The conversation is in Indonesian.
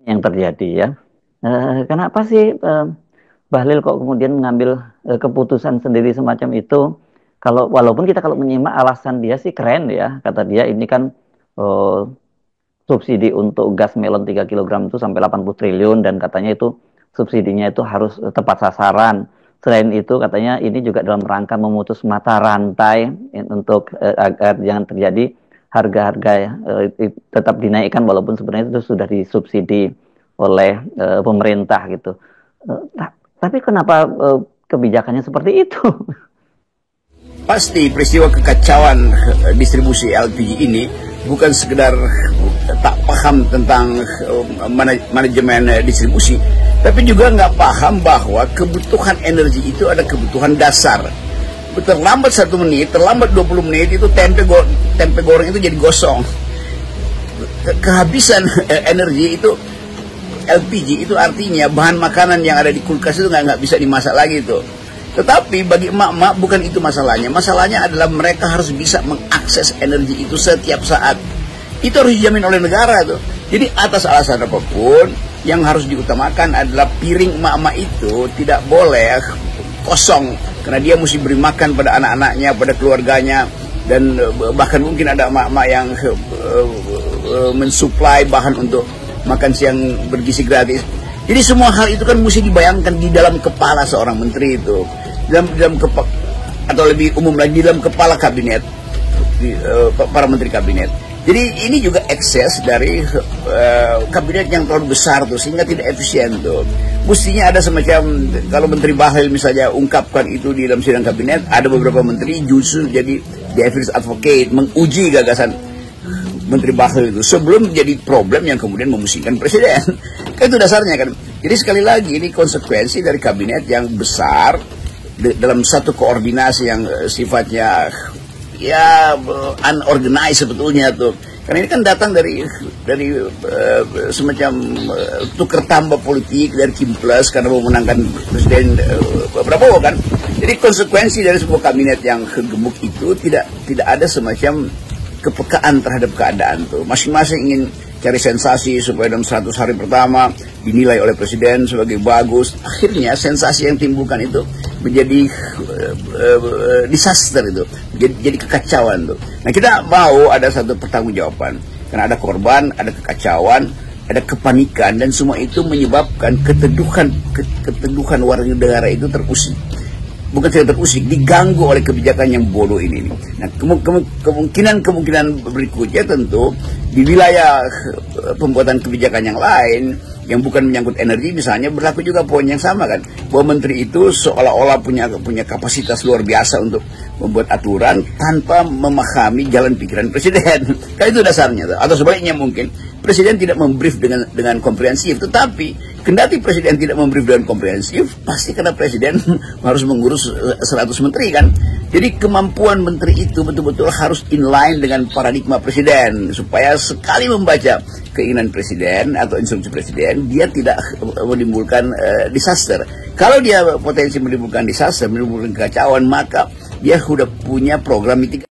yang terjadi ya. Kenapa sih Bahlil kok kemudian mengambil keputusan sendiri semacam itu? Walaupun kita kalau menyimak alasan dia sih keren ya, kata dia ini kan eh, subsidi untuk gas melon 3 kilogram itu sampai 80 triliun dan katanya itu subsidinya itu harus tepat sasaran. Selain itu katanya ini juga dalam rangka memutus mata rantai untuk agar jangan terjadi harga-harga tetap dinaikkan walaupun sebenarnya itu sudah disubsidi oleh pemerintah gitu. Tapi kenapa kebijakannya seperti itu? Pasti peristiwa kekacauan distribusi LPG ini bukan sekedar tak paham tentang manajemen distribusi, tapi juga nggak paham bahwa kebutuhan energi itu ada kebutuhan dasar. Terlambat 1 menit, terlambat 20 menit itu tempe goreng itu jadi gosong. Kehabisan energi itu LPG itu artinya bahan makanan yang ada di kulkas itu nggak bisa dimasak lagi itu. Tetapi bagi emak-emak bukan itu masalahnya. Masalahnya adalah mereka harus bisa mengakses energi itu setiap saat. Itu harus dijamin oleh negara tuh. Jadi atas alasan apapun yang harus diutamakan adalah piring emak-emak itu tidak boleh kosong. Karena dia mesti beri makan pada anak-anaknya, pada keluarganya. Dan bahkan mungkin ada emak-emak yang mensuplai bahan untuk makan siang bergizi gratis. Jadi semua hal itu kan mesti dibayangkan di dalam kepala seorang menteri itu. Atau lebih umum lagi di dalam kepala kabinet, para menteri kabinet. Jadi ini juga ekses dari kabinet yang terlalu besar tuh sehingga tidak efisien tuh. Mestinya ada semacam, kalau Menteri Bahlil misalnya ungkapkan itu di dalam sidang kabinet, ada beberapa menteri justru jadi devil's advocate, menguji gagasan Menteri Bahlil itu sebelum menjadi problem yang kemudian memusingkan presiden. Kan itu dasarnya kan. Jadi sekali lagi ini konsekuensi dari kabinet yang besar dalam satu koordinasi yang sifatnya ya unorganized sebetulnya tuh. Karena ini kan datang dari semacam tukar tambah politik dari Kim Plus karena memenangkan Presiden Prabowo kan. Jadi konsekuensi dari sebuah kabinet yang gemuk itu tidak ada semacam kepekaan terhadap keadaan tuh. Masing-masing ingin cari sensasi supaya dalam 100 hari pertama dinilai oleh presiden sebagai bagus. Akhirnya sensasi yang timbulkan itu menjadi disaster itu, jadi kekacauan tuh. Nah kita mau ada satu pertanggungjawaban karena ada korban, ada kekacauan, ada kepanikan dan semua itu menyebabkan keteduhan warga negara itu terusik. Bukan tidak terusik, diganggu oleh kebijakan yang bodoh ini. Nah, kemungkinan berikutnya tentu di wilayah pembuatan kebijakan yang lain yang bukan menyangkut energi misalnya berlaku juga poin yang sama kan, bahwa menteri itu seolah-olah punya kapasitas luar biasa untuk membuat aturan tanpa memahami jalan pikiran presiden. Kan itu dasarnya. Atau sebaliknya mungkin presiden tidak membrief dengan komprehensif, tetapi kendati presiden tidak membrief dengan komprehensif, pasti karena presiden harus mengurus 100 menteri kan. Jadi kemampuan menteri itu betul-betul harus inline dengan paradigma presiden, supaya sekali membaca keinginan presiden atau instruksi presiden, dia tidak menimbulkan disaster. Kalau dia potensi menimbulkan disaster, menimbulkan kekacauan, maka dia sudah punya program mitigasi.